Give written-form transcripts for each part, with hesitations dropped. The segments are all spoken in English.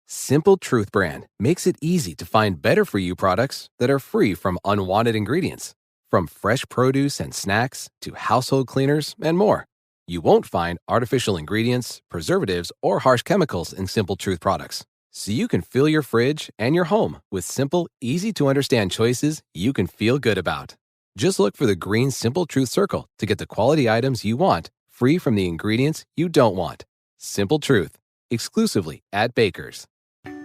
Simple Truth brand makes it easy to find better-for-you products that are free from unwanted ingredients. From fresh produce and snacks to household cleaners and more. You won't find artificial ingredients, preservatives, or harsh chemicals in Simple Truth products. So you can fill your fridge and your home with simple, easy-to-understand choices you can feel good about. Just look for the green Simple Truth circle to get the quality items you want, free from the ingredients you don't want. Simple Truth, exclusively at Baker's.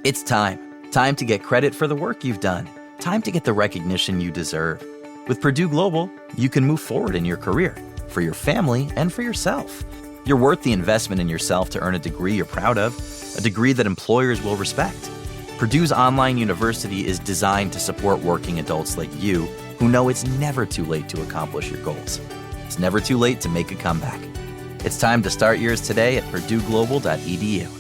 It's time. Time to get credit for the work you've done. Time to get the recognition you deserve. With Purdue Global, you can move forward in your career, for your family, and for yourself. You're worth the investment in yourself to earn a degree you're proud of, a degree that employers will respect. Purdue's online university is designed to support working adults like you who know it's never too late to accomplish your goals. It's never too late to make a comeback. It's time to start yours today at purdueglobal.edu.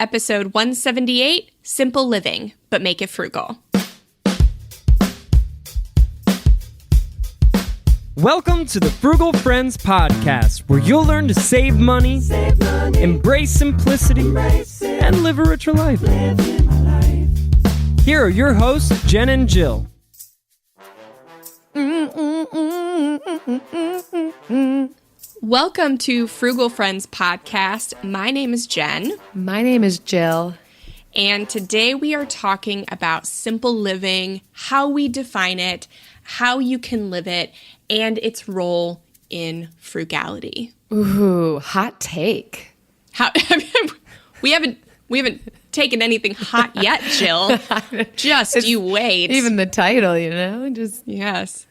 Episode 178, Simple Living, but Make It Frugal. Welcome to the Frugal Friends podcast, where you'll learn to save money, embrace simplicity, and live a richer life. Here are your hosts, Jen and Jill. Welcome to Frugal Friends podcast. My name is Jen. My name is Jill. And today we are talking about simple living, how we define it, how you can live it, and its role in frugality. Ooh, hot take. We haven't taken anything hot yet, Jill. Just you wait. Even the title, just yes.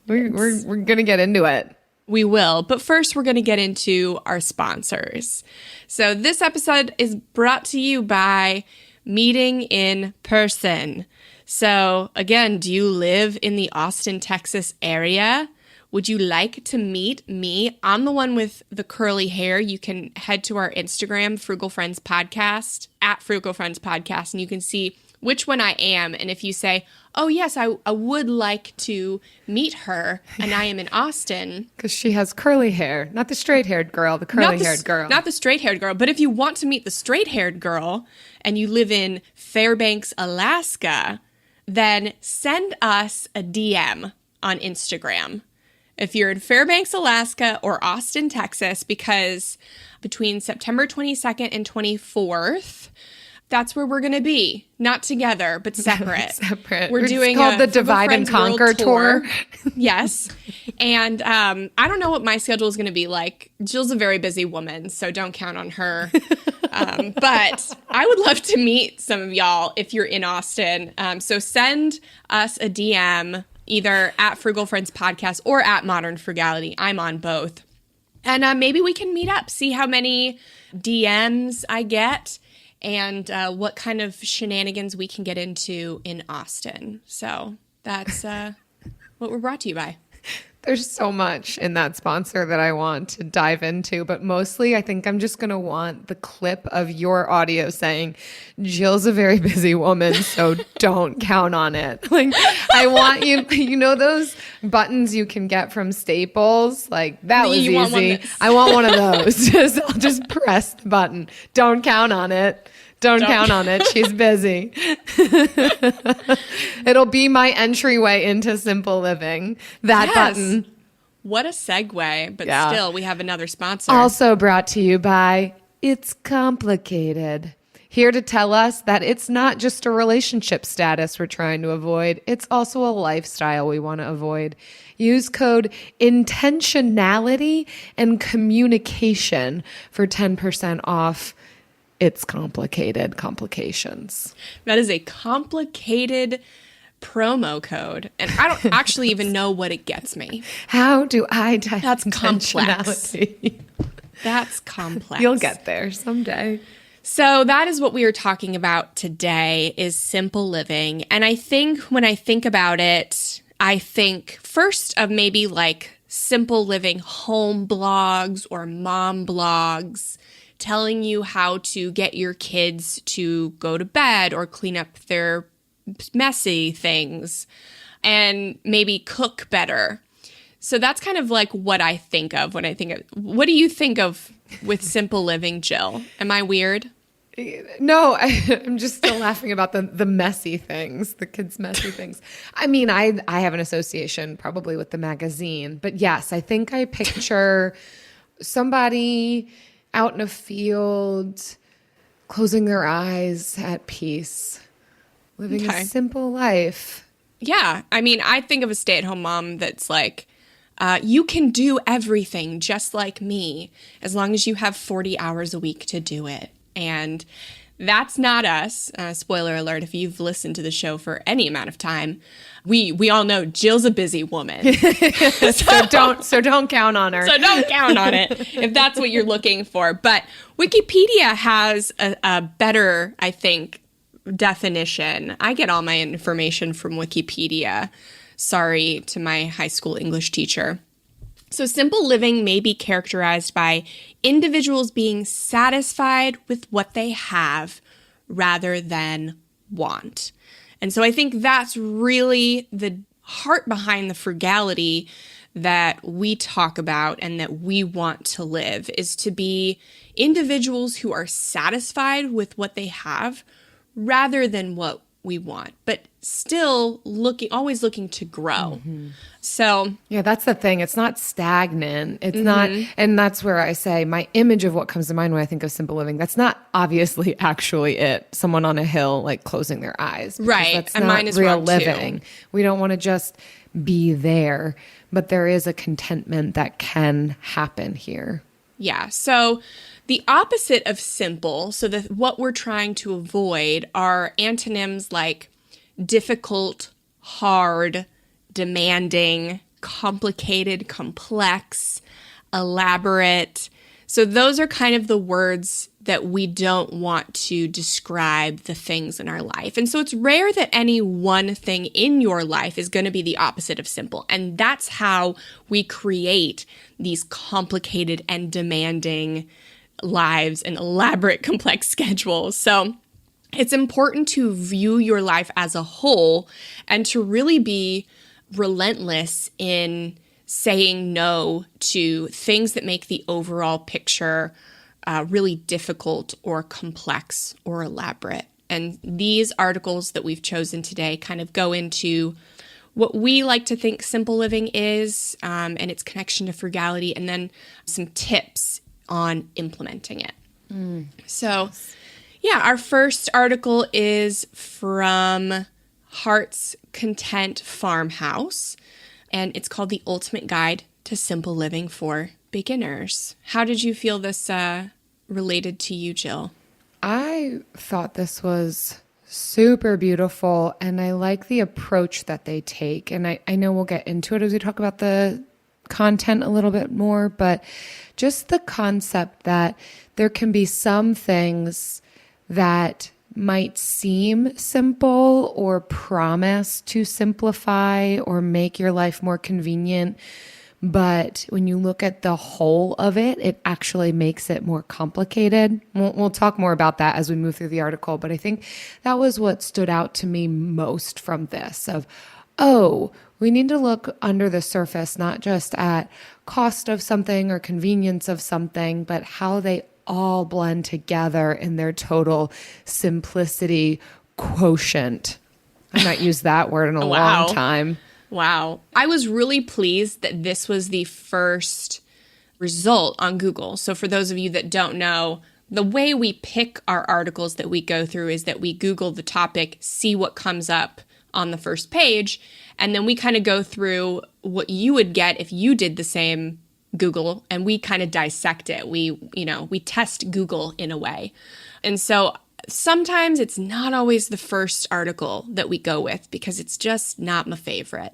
We're gonna get into it. We will, but first we're going to get into our sponsors. So this episode is brought to you by Meeting in Person. So again, do you live in the Austin, Texas area? Would you like to meet me? I'm the one with the curly hair. You can head to our Instagram, Frugal Friends Podcast, at Frugal Friends Podcast, and you can see which one I am. And if you say, oh, yes, I would like to meet her, and I am in Austin. Because she has curly hair. Not the straight-haired girl, the curly-haired girl. Not the straight-haired girl. But if you want to meet the straight-haired girl, and you live in Fairbanks, Alaska, then send us a DM on Instagram. If you're in Fairbanks, Alaska, or Austin, Texas, because between September 22nd and 24th, that's where we're going to be. Not together, but separate. We're doing called the Divide and Conquer tour. Yes. And I don't know what my schedule is going to be like. Jill's a very busy woman, so don't count on her. But I would love to meet some of y'all if you're in Austin. So send us a DM either at Frugal Friends Podcast or at Modern Frugality. I'm on both. And maybe we can meet up, see how many DMs I get, and what kind of shenanigans we can get into in Austin. So that's what we're brought to you by. There's so much in that sponsor that I want to dive into, but mostly I think I'm just going to want the clip of your audio saying, Jill's a very busy woman, so don't count on it. Like, I want you know those buttons you can get from Staples? Like, that was easy. I want one of those. I'll just press the button. Don't count on it. Don't count on it. She's busy. It'll be my entryway into simple living. That button. What a segue, but still, we have another sponsor. Also brought to you by It's Complicated. Here to tell us that it's not just a relationship status we're trying to avoid. It's also a lifestyle we want to avoid. Use code intentionality and communication for 10% off. It's complicated complications. That is a complicated promo code. And I don't actually even know what it gets me. How do I type That's complex. That's complex. You'll get there someday. So that is what we are talking about today, is simple living. And I think when I think about it, I think first of maybe like simple living home blogs or mom blogs, telling you how to get your kids to go to bed or clean up their messy things and maybe cook better. So that's kind of like what I think of when I think of, what do you think of with simple living, Jill? Am I weird? No, I'm just still laughing about the messy things, the kids' messy things. I mean, I have an association probably with the magazine, but yes, I think I picture somebody out in a field, closing their eyes at peace, living a simple life. Yeah. I mean, I think of a stay-at-home mom that's like, you can do everything just like me as long as you have 40 hours a week to do it. And that's not us. Spoiler alert, if you've listened to the show for any amount of time, we all know Jill's a busy woman. so don't count on her. So don't count on it if that's what you're looking for. But Wikipedia has a better, I think, definition. I get all my information from Wikipedia. Sorry to my high school English teacher. So simple living may be characterized by individuals being satisfied with what they have rather than want. And so I think that's really the heart behind the frugality that we talk about and that we want to live, is to be individuals who are satisfied with what they have rather than what we want, but still always looking to grow. So yeah, that's the thing. It's not stagnant. It's not, and that's where I say my image of what comes to mind when I think of simple living, that's not obviously actually it. Someone on a hill, like closing their eyes. Right. That's And not mine is real wrong, living. too. We don't want to just be there, but there is a contentment that can happen here. yeah, so the opposite of simple, so what we're trying to avoid are antonyms like difficult, hard, demanding, complicated, complex, elaborate. So those are kind of the words that we don't want to describe the things in our life. And so it's rare that any one thing in your life is going to be the opposite of simple. And that's how we create these complicated and demanding lives and elaborate, complex schedules. So it's important to view your life as a whole and to really be relentless in saying no to things that make the overall picture really difficult or complex or elaborate. And these articles that we've chosen today kind of go into what we like to think simple living is, and its connection to frugality, and then some tips on implementing it. So, yeah, our first article is from Heart's Content Farmhouse, and it's called The Ultimate Guide to Simple Living for Beginners. How did you feel this related to you, Jill? I thought this was super beautiful, and I like the approach that they take. And I know we'll get into it as we talk about the content a little bit more, but just the concept that there can be some things that might seem simple or promise to simplify or make your life more convenient, but when you look at the whole of it, it actually makes it more complicated. We'll talk more about that as we move through the article, but I think that was what stood out to me most from this of, oh, we need to look under the surface, not just at cost of something or convenience of something, but how they all blend together in their total simplicity quotient. I've not used that word in a long time. Wow. I was really pleased that this was the first result on Google. So for those of you that don't know, the way we pick our articles that we go through is that we Google the topic, see what comes up on the first page, and then we kind of go through what you would get if you did the same Google, and we kind of dissect it. We test Google in a way. And so sometimes it's not always the first article that we go with because it's just not my favorite.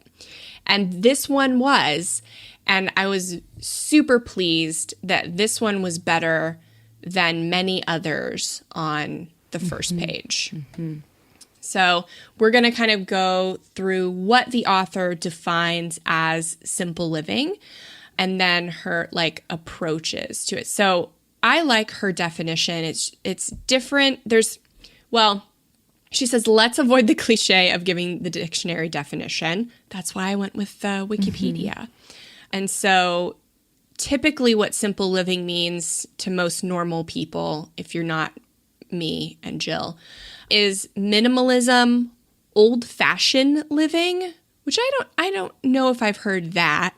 And this one was, and I was super pleased that this one was better than many others on the first page. So we're going to kind of go through what the author defines as simple living and then her approaches to it. So I like her definition. It's different. She says, let's avoid the cliche of giving the dictionary definition. That's why I went with Wikipedia. And so typically what simple living means to most normal people, if you're not me and Jill, is minimalism, old-fashioned living, which I don't know if I've heard that.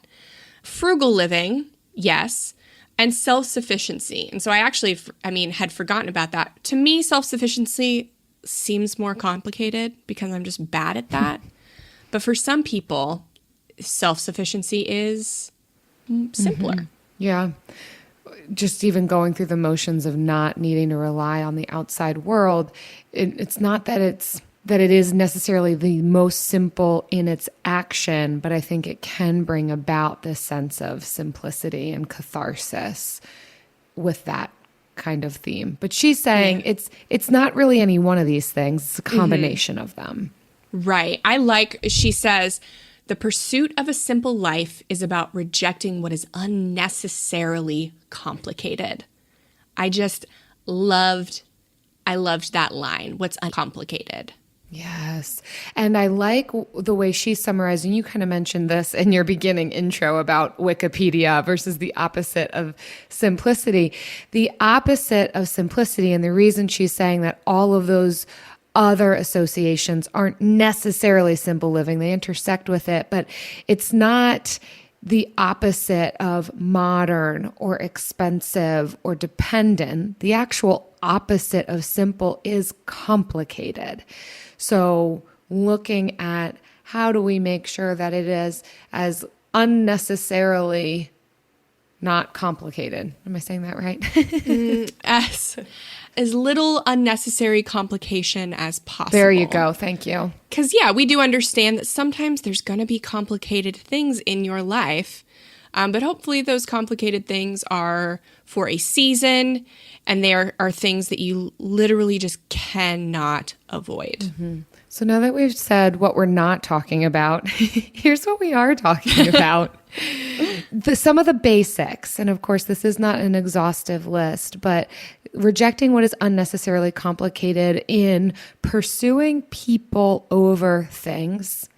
Frugal living, yes, and self-sufficiency. And so I actually, had forgotten about that. To me, self-sufficiency seems more complicated because I'm just bad at that. But for some people, self-sufficiency is simpler. Mm-hmm. Yeah. Just even going through the motions of not needing to rely on the outside world, it's not that it is necessarily the most simple in its action, but I think it can bring about this sense of simplicity and catharsis with that kind of theme. But she's saying it's not really any one of these things. It's a combination of them. Right. She says, the pursuit of a simple life is about rejecting what is unnecessarily complicated. I loved that line. What's uncomplicated? Yes. And I like the way she summarized, and you kind of mentioned this in your beginning intro about Wikipedia versus the opposite of simplicity. The opposite of simplicity, and the reason she's saying that all of those other associations aren't necessarily simple living, they intersect with it, but it's not the opposite of modern or expensive or dependent. The actual opposite of simple is complicated. So looking at how do we make sure that it is as unnecessarily not complicated. Am I saying that right? As little unnecessary complication as possible. There you go. Thank you. Because, we do understand that sometimes there's going to be complicated things in your life, but hopefully those complicated things are for a season, and they are things that you literally just cannot avoid. Mm-hmm. So now that we've said what we're not talking about, here's what we are talking about. Some of the basics, and of course this is not an exhaustive list, but rejecting what is unnecessarily complicated in pursuing people over things,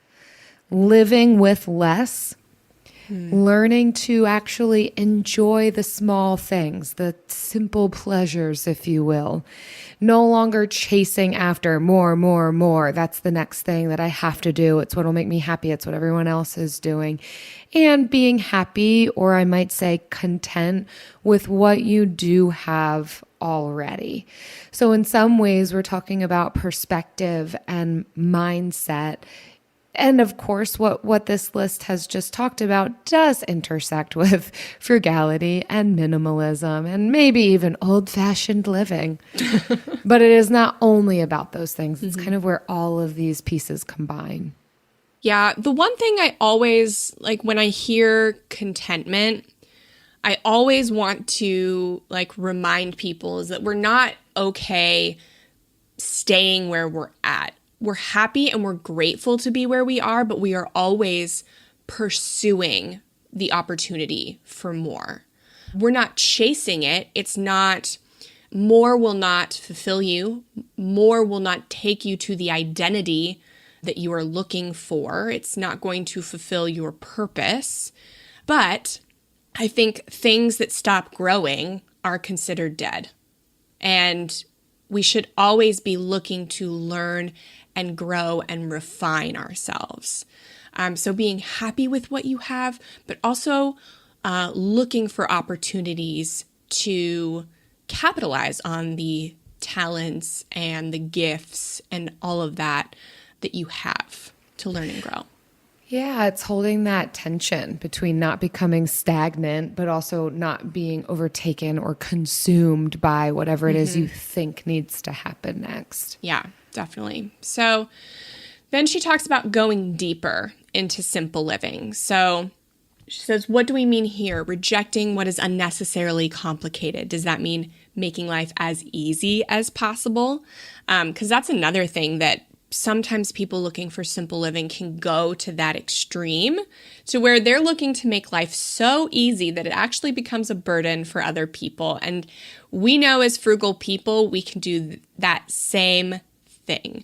living with less, learning to actually enjoy the small things, the simple pleasures, if you will. No longer chasing after more. That's the next thing that I have to do. It's what will make me happy. It's what everyone else is doing. And being happy, or I might say content, with what you do have already. So in some ways, we're talking about perspective and mindset. And of course, what this list has just talked about does intersect with frugality and minimalism and maybe even old-fashioned living. But it is not only about those things. It's kind of where all of these pieces combine. Yeah, the one thing I always, when I hear contentment, I always want to, remind people is that we're not okay staying where we're at. We're happy and we're grateful to be where we are, but we are always pursuing the opportunity for more. We're not chasing it. It's not, more will not fulfill you. More will not take you to the identity that you are looking for. It's not going to fulfill your purpose. But I think things that stop growing are considered dead. And we should always be looking to learn and grow and refine ourselves. So being happy with what you have, but also looking for opportunities to capitalize on the talents and the gifts and all of that you have to learn and grow. Yeah, it's holding that tension between not becoming stagnant, but also not being overtaken or consumed by whatever it is you think needs to happen next. Yeah, definitely. So then she talks about going deeper into simple living. So she says, what do we mean here? Rejecting what is unnecessarily complicated. Does that mean making life as easy as possible? Because that's another thing that sometimes people looking for simple living can go to that extreme, to where they're looking to make life so easy that it actually becomes a burden for other people. And we know as frugal people, we can do that same thing.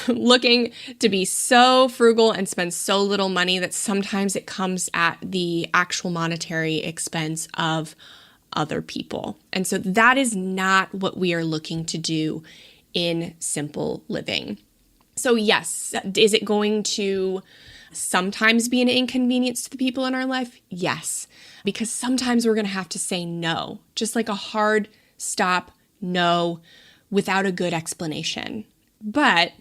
Looking to be so frugal and spend so little money that sometimes it comes at the actual monetary expense of other people. And so that is not what we are looking to do in simple living. So yes, is it going to sometimes be an inconvenience to the people in our life? Yes, because sometimes we're going to have to say no, just like a hard stop no without a good explanation. But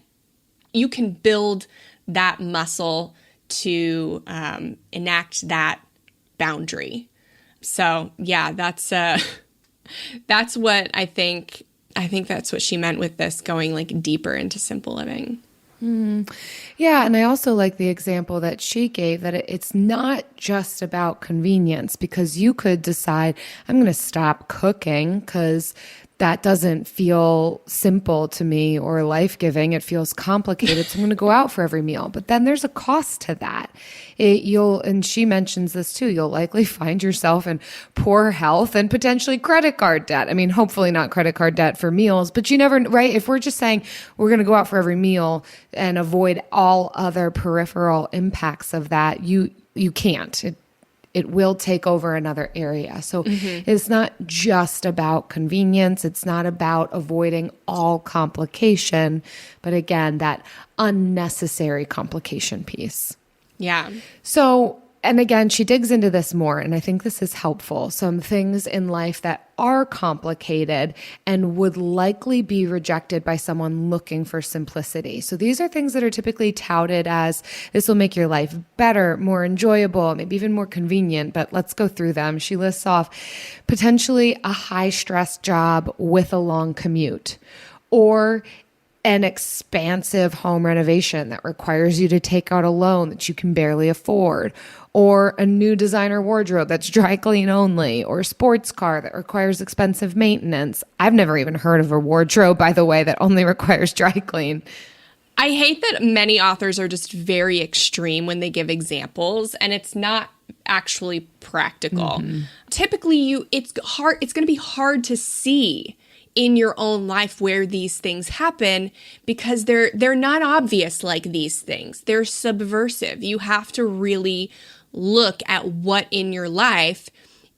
you can build that muscle to enact that boundary. So yeah, that's what I think. I think that's what she meant with this, going like deeper into simple living. Yeah, and I also like the example that she gave, that it's not just about convenience, because you could decide, I'm going to stop cooking because that doesn't feel simple to me or life-giving. It feels complicated, so I'm going to go out for every meal. But then there's a cost to that. And she mentions this too, you'll likely find yourself in poor health and potentially credit card debt. I mean, hopefully not credit card debt for meals, but you never, right? If we're just saying we're going to go out for every meal and avoid all other peripheral impacts of that, you can't. It will take over another area. So it's not just about convenience. It's not about avoiding all complication, but again, that unnecessary complication piece. Yeah. So, and again, she digs into this more, and I think this is helpful. Some things in life that are complicated and would likely be rejected by someone looking for simplicity. So these are things that are typically touted as this will make your life better, more enjoyable, maybe even more convenient, but let's go through them. She lists off potentially a high-stress job with a long commute, or an expansive home renovation that requires you to take out a loan that you can barely afford, or a new designer wardrobe that's dry clean only, or a sports car that requires expensive maintenance. I've never even heard of a wardrobe, by the way, that only requires dry clean. I hate that many authors are just very extreme when they give examples, and it's not actually practical. Typically, it's going to be hard to see in your own life where these things happen, because they're not obvious like these things. They're subversive. You have to really look at what in your life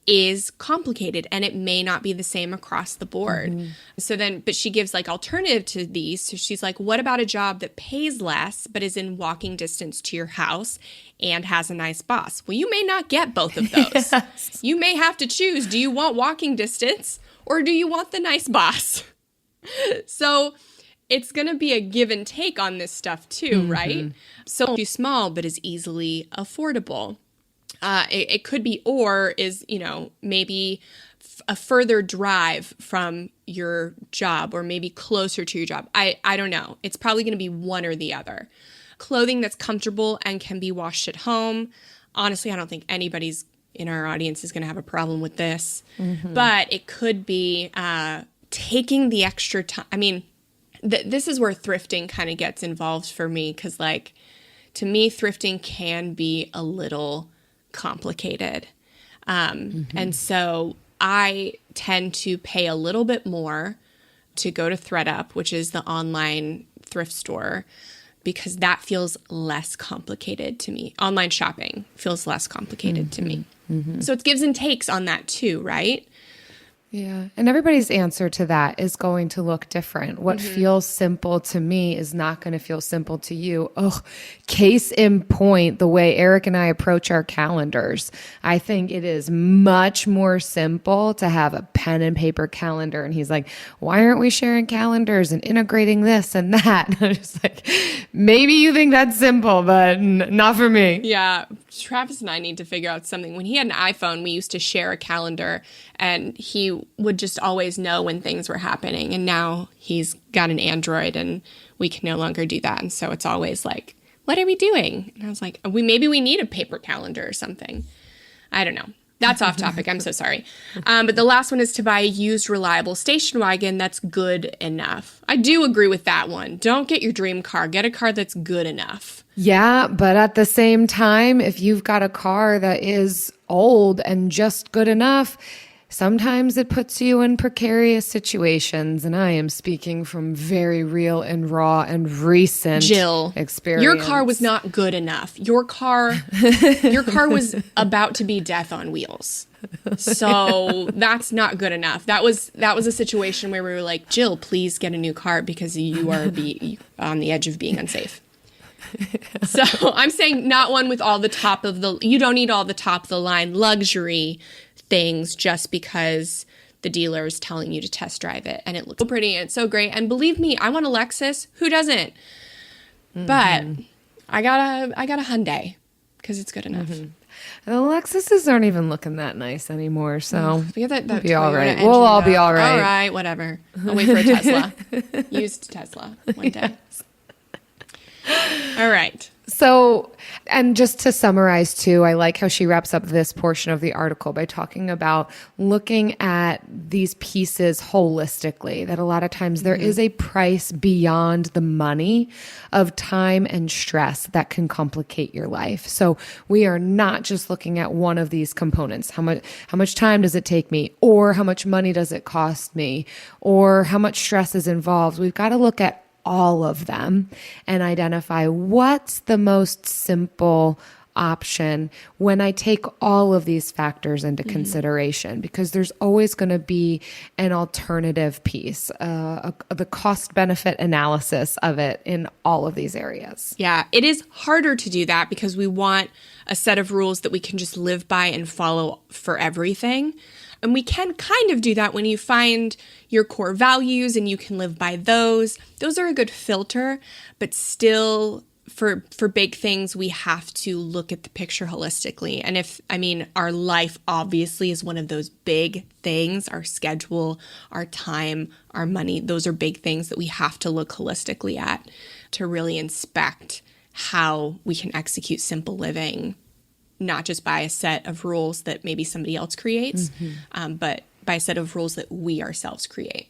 is complicated, and it may not be the same across the board. But she gives like alternative to these. So she's like, what about a job that pays less but is in walking distance to your house and has a nice boss? Well, you may not get both of those. Yes. You may have to choose. Do you want walking distance, or do you want the nice boss? So it's going to be a give and take on this stuff too, right? So too small, but is easily affordable. It could be, or is, maybe a further drive from your job, or maybe closer to your job. I don't know. It's probably going to be one or the other. Clothing that's comfortable and can be washed at home. Honestly, I don't think anybody's in our audience is going to have a problem with this. But it could be taking the extra time. I mean, this is where thrifting kind of gets involved for me, because, like, to me, thrifting can be a little complicated. And so I tend to pay a little bit more to go to ThredUp, which is the online thrift store, because that feels less complicated to me. Online shopping feels less complicated to me. So it gives and takes on that too, right? Yeah. And everybody's answer to that is going to look different. What feels simple to me is not going to feel simple to you. Oh, case in point, the way Eric and I approach our calendars. I think it is much more simple to have a pen and paper calendar. And he's like, why aren't we sharing calendars and integrating this and that? And I'm just like, maybe you think that's simple, but not for me. Yeah. Travis and I need to figure out something. When he had an iPhone, we used to share a calendar, and he would just always know when things were happening. And now he's got an Android, and we can no longer do that. And so it's always like, what are we doing? And I was like, maybe we need a paper calendar or something. I don't know. That's off topic. I'm so sorry. But the last one is to buy a used, reliable station wagon that's good enough. I do agree with that one. Don't get your dream car. Get a car that's good enough. Yeah, but at the same time, if you've got a car that is old and just good enough, sometimes it puts you in precarious situations. And I am speaking from very real and raw and recent experience. Your car was not good enough. Your car was about to be death on wheels. So that's not good enough. That was a situation where we were like, Jill, please get a new car because you are on the edge of being unsafe. So I'm saying not one with all the you don't need all the top of the line luxury things just because the dealer is telling you to test drive it and it looks so pretty and it's so great. And believe me, I want a Lexus. Who doesn't? But I got a Hyundai because it's good enough. The Lexuses aren't even looking that nice anymore, so We got that be all Toyota right. engine, We'll all be though. all right. All right, whatever. I'll wait for a Tesla. Used Tesla one day. All right. So, and just to summarize too, I like how she wraps up this portion of the article by talking about looking at these pieces holistically, that a lot of times there is a price beyond the money of time and stress that can complicate your life. So we are not just looking at one of these components. How much time does it take me? Or how much money does it cost me? Or how much stress is involved? We've got to look at all of them and identify what's the most simple option when I take all of these factors into consideration, because there's always going to be an alternative piece, the cost benefit analysis of it in all of these areas. Yeah, it is harder to do that because we want a set of rules that we can just live by and follow for everything. And we can kind of do that when you find your core values and you can live by those. Those are a good filter, but still for big things, we have to look at the picture holistically. And our life obviously is one of those big things, our schedule, our time, our money, those are big things that we have to look holistically at to really inspect how we can execute simple living, not just by a set of rules that maybe somebody else creates, but by a set of rules that we ourselves create.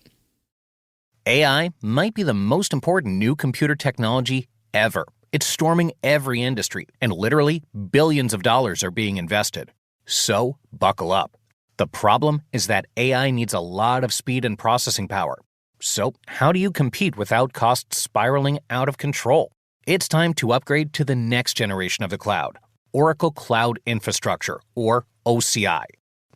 AI might be the most important new computer technology ever. It's storming every industry, and literally billions of dollars are being invested. So, buckle up. The problem is that AI needs a lot of speed and processing power. So, how do you compete without costs spiraling out of control? It's time to upgrade to the next generation of the cloud, Oracle Cloud Infrastructure, or OCI.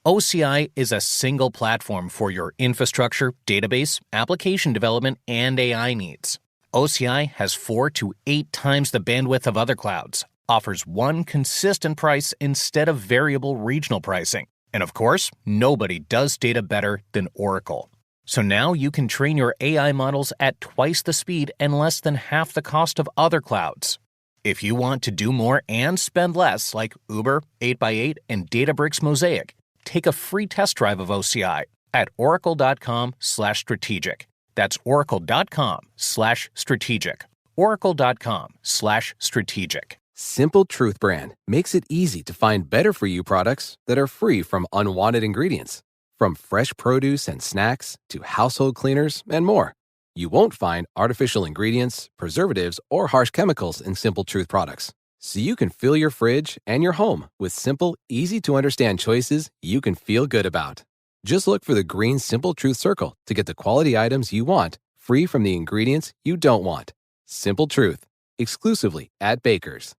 OCI is a single platform for your infrastructure, database, application development, and AI needs. OCI has 4 to 8 times the bandwidth of other clouds, offers one consistent price instead of variable regional pricing, and of course, nobody does data better than Oracle. So now you can train your AI models at twice the speed and less than half the cost of other clouds. If you want to do more and spend less, like Uber, 8x8, and Databricks Mosaic, take a free test drive of OCI at oracle.com/strategic. That's oracle.com/strategic. oracle.com/strategic. Simple Truth brand makes it easy to find better for you products that are free from unwanted ingredients. From fresh produce and snacks to household cleaners and more. You won't find artificial ingredients, preservatives, or harsh chemicals in Simple Truth products. So you can fill your fridge and your home with simple, easy-to-understand choices you can feel good about. Just look for the green Simple Truth circle to get the quality items you want, free from the ingredients you don't want. Simple Truth, exclusively at Baker's.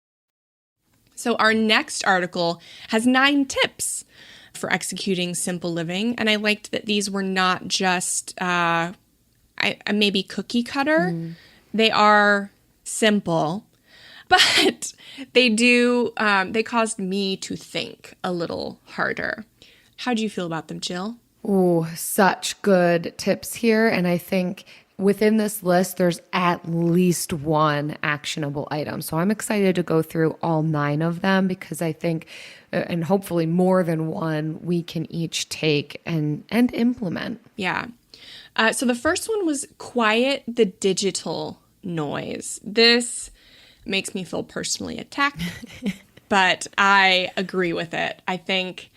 So our next article has 9 tips for executing simple living. And I liked that these were not just maybe cookie cutter. They are simple, but they caused me to think a little harder. How do you feel about them, Jill? Oh, such good tips here. And I think within this list, there's at least one actionable item. So I'm excited to go through all 9 of them because I think, and hopefully more than one, we can each take and implement. Yeah. So the first one was quiet the digital noise. This makes me feel personally attacked, but I agree with it. I think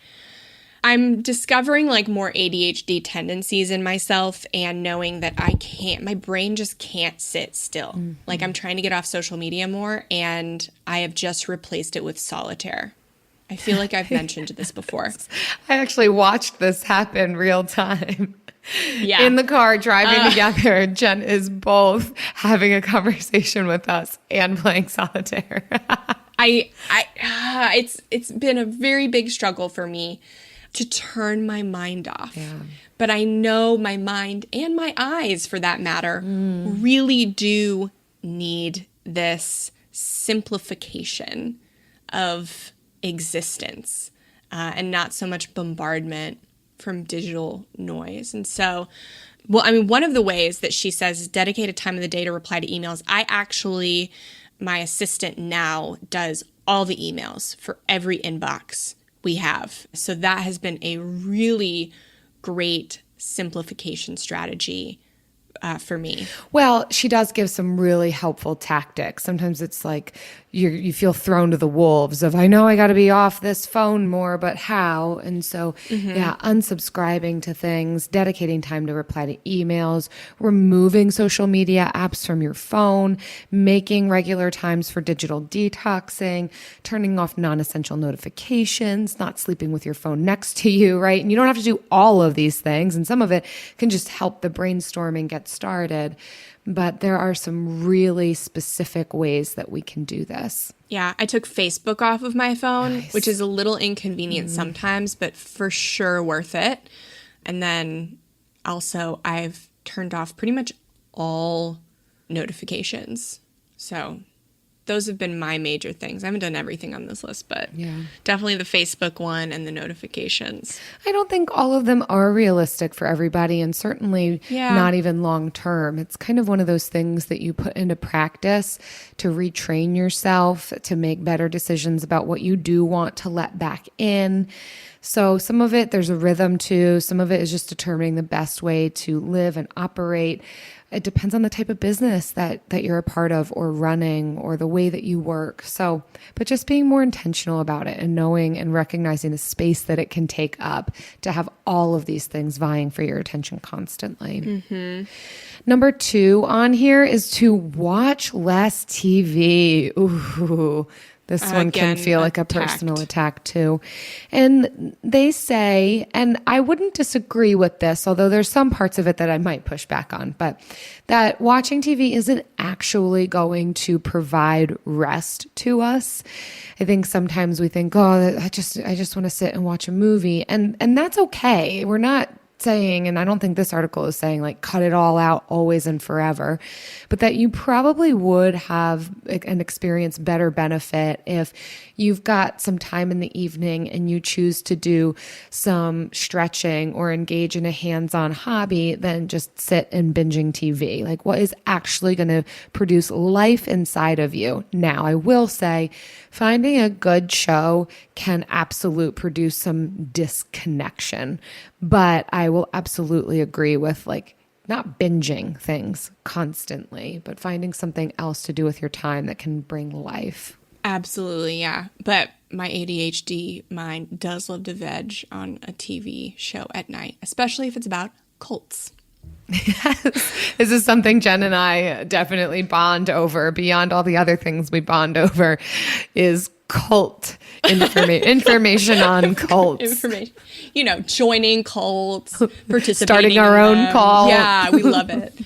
I'm discovering like more ADHD tendencies in myself and knowing that my brain just can't sit still. Like I'm trying to get off social media more and I have just replaced it with solitaire. I feel like I've mentioned this before. I actually watched this happen real time. Yeah. In the car driving together, Jen is both having a conversation with us and playing solitaire. It's been a very big struggle for me. to turn my mind off. Yeah. But I know my mind and my eyes, for that matter, really do need this simplification of existence and not so much bombardment from digital noise. And so, well, I mean, one of the ways that she says is dedicate a time of the day to reply to emails. My assistant now does all the emails for every inbox we have. So that has been a really great simplification strategy for me. Well, she does give some really helpful tactics. Sometimes it's like you feel thrown to the wolves of, I know I got to be off this phone more, but how? And so, unsubscribing to things, dedicating time to reply to emails, removing social media apps from your phone, making regular times for digital detoxing, turning off non-essential notifications, not sleeping with your phone next to you, right? And you don't have to do all of these things. And some of it can just help the brainstorming get started. But there are some really specific ways that we can do this. Yeah, I took Facebook off of my phone, which is a little inconvenient sometimes, but for sure worth it. And then also I've turned off pretty much all notifications. So those have been my major things. I haven't done everything on this list, but definitely the Facebook one and the notifications. I don't think all of them are realistic for everybody, and certainly not even long term. It's kind of one of those things that you put into practice to retrain yourself, to make better decisions about what you do want to let back in. So some of it, there's a rhythm to. Some of it is just determining the best way to live and operate. It depends on the type of business that you're a part of or running or the way that you work. So, but just being more intentional about it and knowing and recognizing the space that it can take up to have all of these things vying for your attention constantly. Mm-hmm. Number 2 on here is to watch less TV. Ooh. This one can feel like a personal attack too. And they say, and I wouldn't disagree with this, although there's some parts of it that I might push back on, but that watching TV isn't actually going to provide rest to us. I think sometimes we think, oh, I just want to sit and watch a movie. And that's okay. We're not saying, and I don't think this article is saying like cut it all out always and forever, but that you probably would have and experience better benefit if you've got some time in the evening and you choose to do some stretching or engage in a hands-on hobby than just sit and binging TV. Like what is actually going to produce life inside of you? Now, I will say finding a good show can absolutely produce some disconnection, but I will absolutely agree with like not binging things constantly, but finding something else to do with your time that can bring life. Absolutely, yeah. But my ADHD mind does love to veg on a TV show at night, especially if it's about cults. Yes. This is something Jen and I definitely bond over. Beyond all the other things we bond over is cult information on cults. Information. You know, joining cults, participating starting our own cult. Yeah, we love it.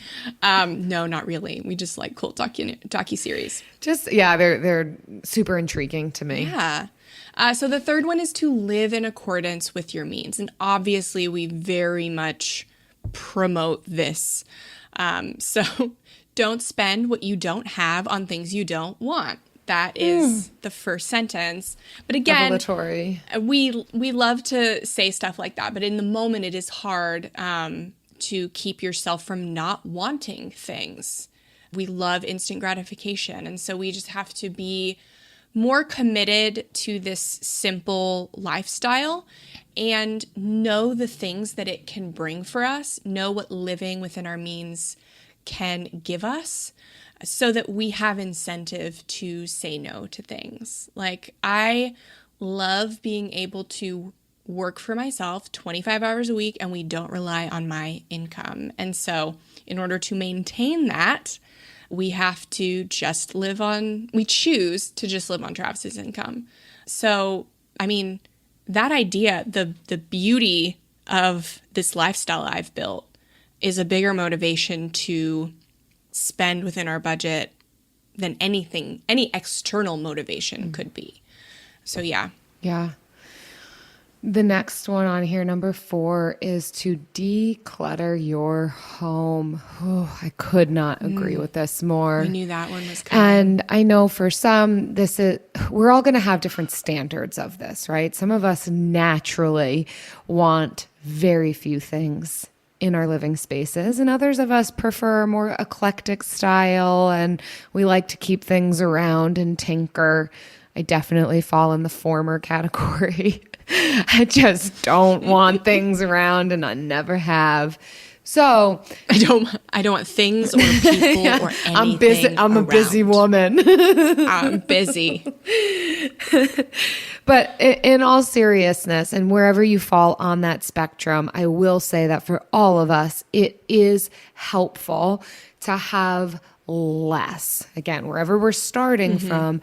No, not really. We just like cult docuseries. They're super intriguing to me. Yeah. So the third one is to live in accordance with your means. And obviously we very much promote this. So don't spend what you don't have on things you don't want. That is the first sentence. But again, revelatory. We love to say stuff like that, but in the moment it is hard to keep yourself from not wanting things. We love instant gratification, and so we just have to be more committed to this simple lifestyle and know the things that it can bring for us, know what living within our means can give us, so that we have incentive to say no to things. Like, I love being able to work for myself 25 hours a week and we don't rely on my income. And so in order to maintain that, we have to just we choose to just live on Travis's income. So, I mean, that idea, the beauty of this lifestyle I've built is a bigger motivation to spend within our budget than any external motivation could be. So, yeah. Yeah. The next one on here, number 4, is to declutter your home. Oh, I could not agree with this more. I knew that one was coming. And I know for some, we're all going to have different standards of this, right? Some of us naturally want very few things in our living spaces, and others of us prefer a more eclectic style, and we like to keep things around and tinker. I definitely fall in the former category. I just don't want things around, and I never have. So I don't want things or people or anything. I'm busy. I'm a busy woman. I'm busy. But in all seriousness, and wherever you fall on that spectrum, I will say that for all of us, it is helpful to have less. Again, wherever we're starting from,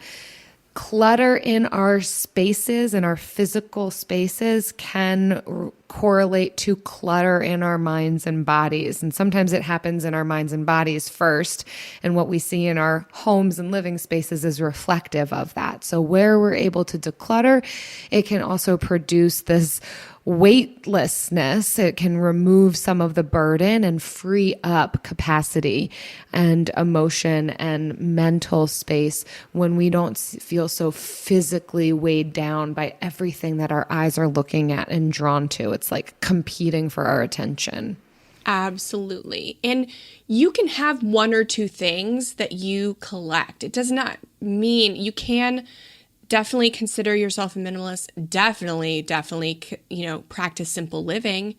clutter in our spaces, in our physical spaces, can correlate to clutter in our minds and bodies. And sometimes it happens in our minds and bodies first. And what we see in our homes and living spaces is reflective of that. So where we're able to declutter, it can also produce this weightlessness. It can remove some of the burden and free up capacity and emotion and mental space when we don't feel so physically weighed down by everything that our eyes are looking at and drawn to. It's like competing for our attention. Absolutely. And you can have one or two things that you collect. It does not mean you can definitely consider yourself a minimalist. Definitely, practice simple living.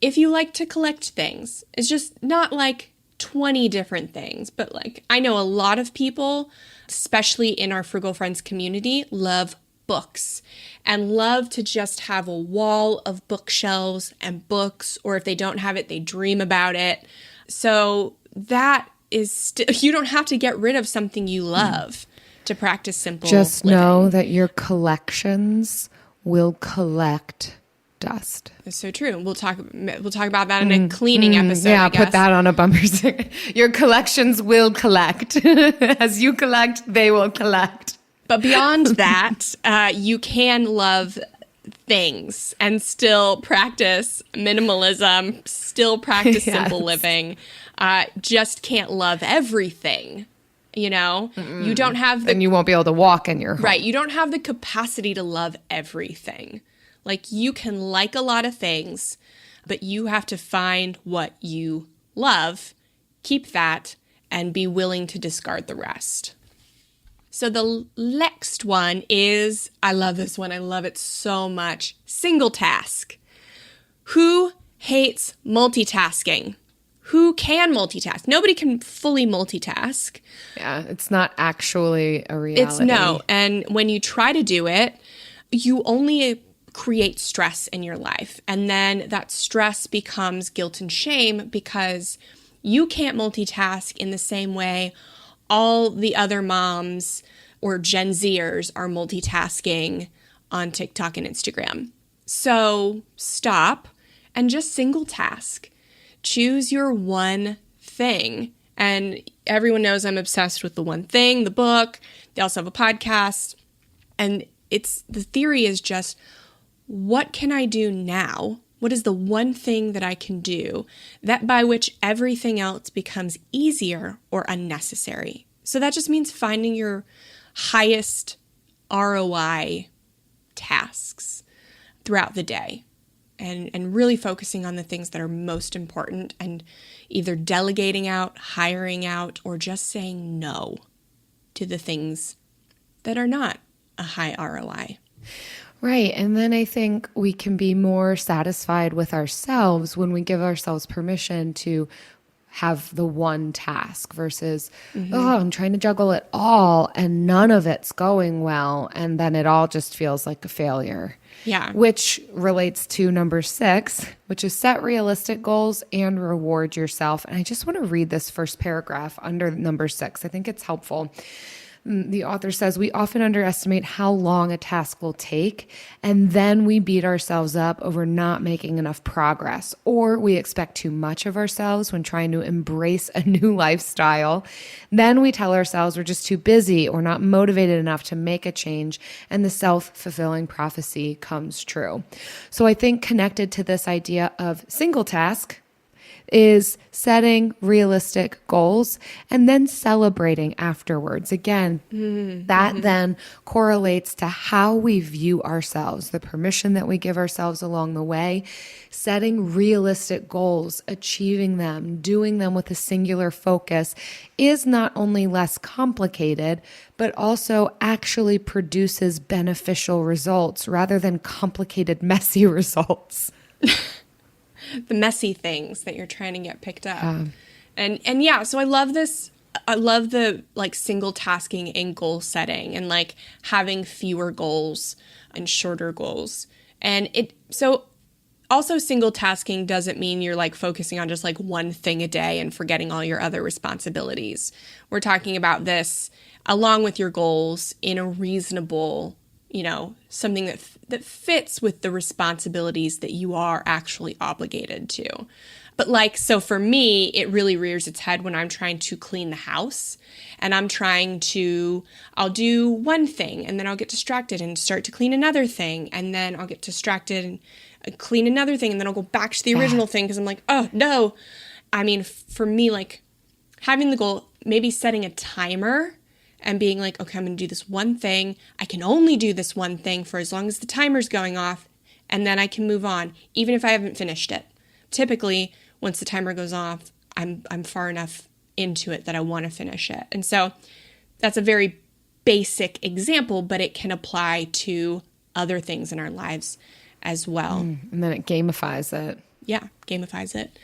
If you like to collect things, it's just not like 20 different things, but like I know a lot of people, especially in our Frugal Friends community, love books and love to just have a wall of bookshelves and books, or if they don't have it, they dream about it. So that is you don't have to get rid of something you love to practice simple Just living. know that your collections will collect dust. That's so true. We'll talk about that in a cleaning episode. Yeah, I guess. put that on a bumper sticker. Your collections will collect. As you collect, they will collect. But beyond that, you can love things and still practice minimalism, still practice simple living. Just can't love everything. You know, you don't have And you won't be able to walk in your home. Right. You don't have the capacity to love everything. Like you can like a lot of things, but you have to find what you love, keep that, and be willing to discard the rest. So the next one is, I love this one. I love it so much. Single task. Who hates multitasking? Who can multitask? Nobody can fully multitask. Yeah, it's not actually a reality. And when you try to do it, you only create stress in your life. And then that stress becomes guilt and shame because you can't multitask in the same way all the other moms or Gen Zers are multitasking on TikTok and Instagram. So stop and just single task. Choose your one thing. And everyone knows I'm obsessed with the one thing, the book. They also have a podcast. And the theory is just, what can I do now? What is the one thing that I can do that by which everything else becomes easier or unnecessary? So that just means finding your highest ROI tasks throughout the day. And really focusing on the things that are most important and either delegating out, hiring out, or just saying no to the things that are not a high ROI. Right. And then I think we can be more satisfied with ourselves when we give ourselves permission to have the one task versus, oh, I'm trying to juggle it all and none of it's going well. And then it all just feels like a failure. Yeah. Which relates to number 6, which is set realistic goals and reward yourself. And I just want to read this first paragraph under number 6. I think it's helpful. The author says we often underestimate how long a task will take, and then we beat ourselves up over not making enough progress, or we expect too much of ourselves when trying to embrace a new lifestyle. Then we tell ourselves we're just too busy or not motivated enough to make a change, and the self-fulfilling prophecy comes true. So I think connected to this idea of single task is setting realistic goals and then celebrating afterwards. Again, that then correlates to how we view ourselves, the permission that we give ourselves along the way, setting realistic goals, achieving them, doing them with a singular focus is not only less complicated, but also actually produces beneficial results rather than complicated, messy results. The messy things that you're trying to get picked up. And yeah, so I love this. I love the like single tasking and goal setting and like having fewer goals and shorter goals. And so also single tasking doesn't mean you're like focusing on just like one thing a day and forgetting all your other responsibilities. We're talking about this along with your goals in a reasonable, something that fits with the responsibilities that you are actually obligated to. But so for me, it really rears its head when I'm trying to clean the house and I'll do one thing and then I'll get distracted and start to clean another thing. And then I'll get distracted and clean another thing. And then I'll go back to the original thing because I'm like, oh no. I mean, for me, having the goal, maybe setting a timer and being like, okay, I'm going to do this one thing. I can only do this one thing for as long as the timer's going off, and then I can move on, even if I haven't finished it. Typically, once the timer goes off, I'm far enough into it that I want to finish it. And so that's a very basic example, but it can apply to other things in our lives as well. And then it gamifies it. Yeah, gamifies it.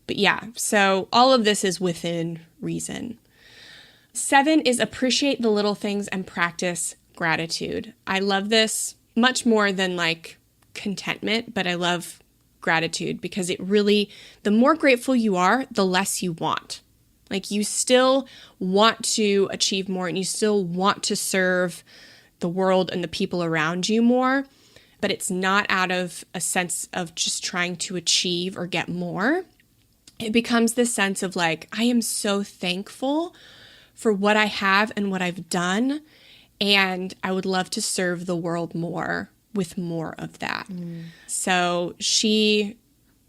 But yeah, so all of this is within reason. 7 is appreciate the little things and practice gratitude. I love this much more than contentment, but I love gratitude because it really, the more grateful you are, the less you want. You still want to achieve more and you still want to serve the world and the people around you more, but it's not out of a sense of just trying to achieve or get more. It becomes this sense of I am so thankful for what I have and what I've done, and I would love to serve the world more with more of that. So she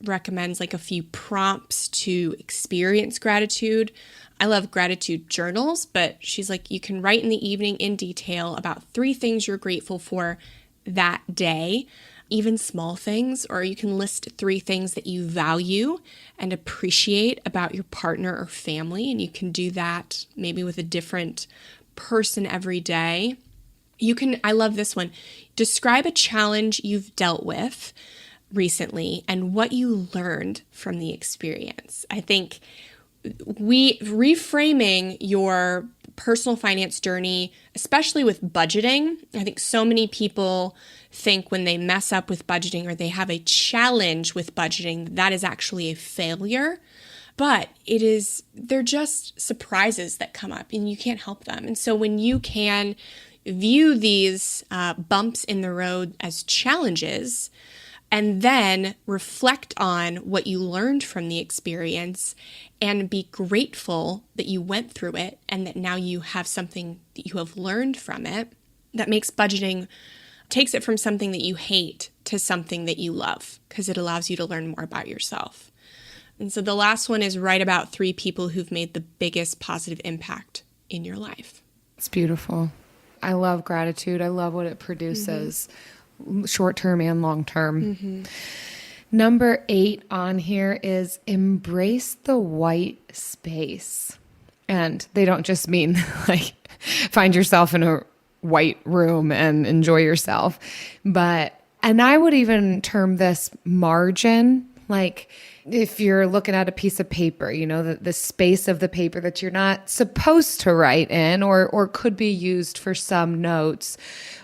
recommends a few prompts to experience gratitude. I love gratitude journals, but she's you can write in the evening in detail about 3 things you're grateful for that day, even small things, or you can list 3 things that you value and appreciate about your partner or family, and you can do that maybe with a different person every day. I love this one. Describe a challenge you've dealt with recently and what you learned from the experience. I think reframing your personal finance journey, especially with budgeting, I think so many people think when they mess up with budgeting or they have a challenge with budgeting, that is actually a failure. But they're just surprises that come up and you can't help them. And so when you can view these bumps in the road as challenges and then reflect on what you learned from the experience and be grateful that you went through it and that now you have something that you have learned from it, that makes budgeting, takes it from something that you hate to something that you love because it allows you to learn more about yourself. And so the last one is write about 3 people who've made the biggest positive impact in your life. It's beautiful. I love gratitude. I love what it produces, short-term and long-term. Number 8 on here is embrace the white space. And they don't just mean find yourself in a white room and enjoy yourself. And I would even term this margin, if you're looking at a piece of paper, the space of the paper that you're not supposed to write in or could be used for some notes,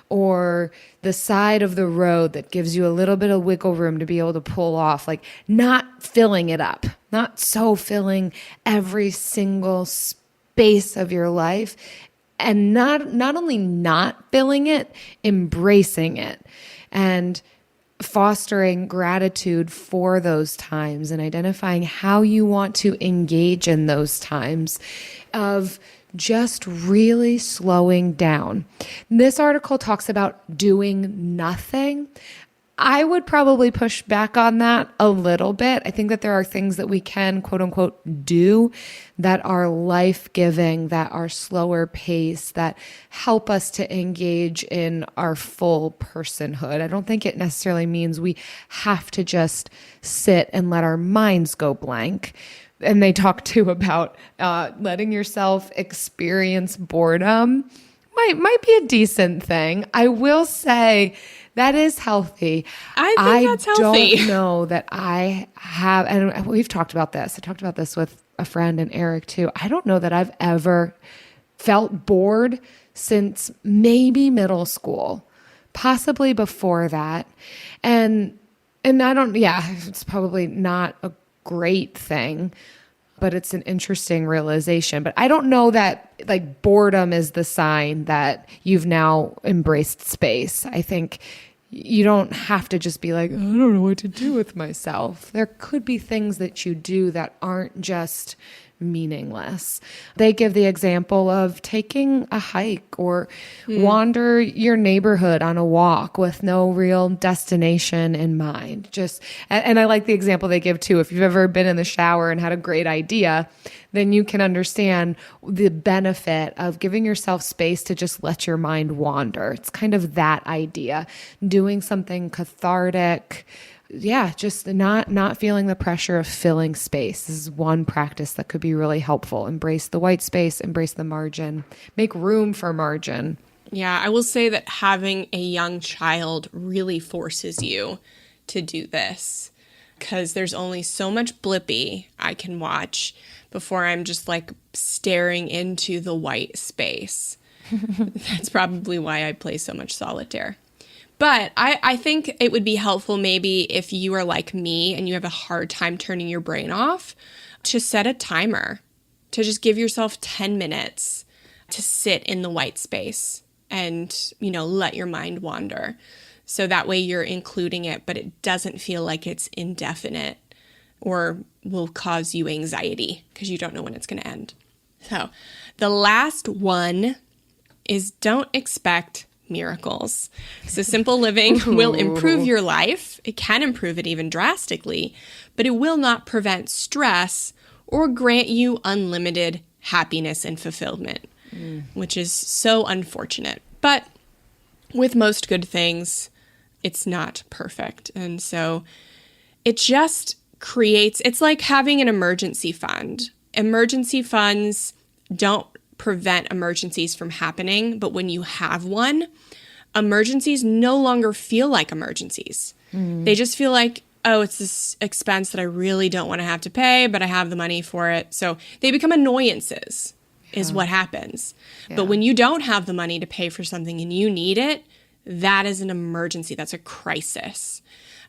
or the side of the road that gives you a little bit of wiggle room to be able to pull off, not filling it up, not so filling every single space of your life. and not only not filling it, embracing it and fostering gratitude for those times and identifying how you want to engage in those times of just really slowing down. This article talks about doing nothing. I would probably push back on that a little bit. I think that there are things that we can, quote unquote, do that are life-giving, that are slower pace, that help us to engage in our full personhood. I don't think it necessarily means we have to just sit and let our minds go blank. And they talk too about letting yourself experience boredom might be a decent thing. I will say that is healthy. I think that's healthy. I don't know that I have, and we've talked about this. I talked about this with a friend and Eric too. I don't know that I've ever felt bored since maybe middle school, possibly before that. And I don't, it's probably not a great thing, but it's an interesting realization. But I don't know that like boredom is the sign that you've now embraced space. I think you don't have to just be like, I don't know what to do with myself. There could be things that you do that aren't just meaningless. They give the example of taking a hike or wander your neighborhood on a walk with no real destination in mind. And I like the example they give too. If you've ever been in the shower and had a great idea, then you can understand the benefit of giving yourself space to just let your mind wander. It's kind of that idea, doing something cathartic. Just not feeling the pressure of filling space. This is one practice that could be really helpful. Embrace the white space, embrace the margin, make room for margin. Yeah, I will say that having a young child really forces you to do this because there's only so much Blippi I can watch before I'm just like staring into the white space. That's probably why I play so much solitaire. But I think it would be helpful maybe if you are like me and you have a hard time turning your brain off, to set a timer, to just give yourself 10 minutes to sit in the white space and, let your mind wander. So that way you're including it, but it doesn't feel like it's indefinite or will cause you anxiety because you don't know when it's going to end. So the last one is don't expect miracles. So simple living will improve your life. It can improve it even drastically, but it will not prevent stress or grant you unlimited happiness and fulfillment, which is so unfortunate. But with most good things, it's not perfect. And so it just creates, it's like having an emergency fund. Emergency funds don't prevent emergencies from happening, but when you have one, emergencies no longer feel like emergencies. They just feel like, oh, it's this expense that I really don't want to have to pay, but I have the money for it. So they become annoyances is what happens. But when you don't have the money to pay for something and you need it, that is an emergency. That's a crisis.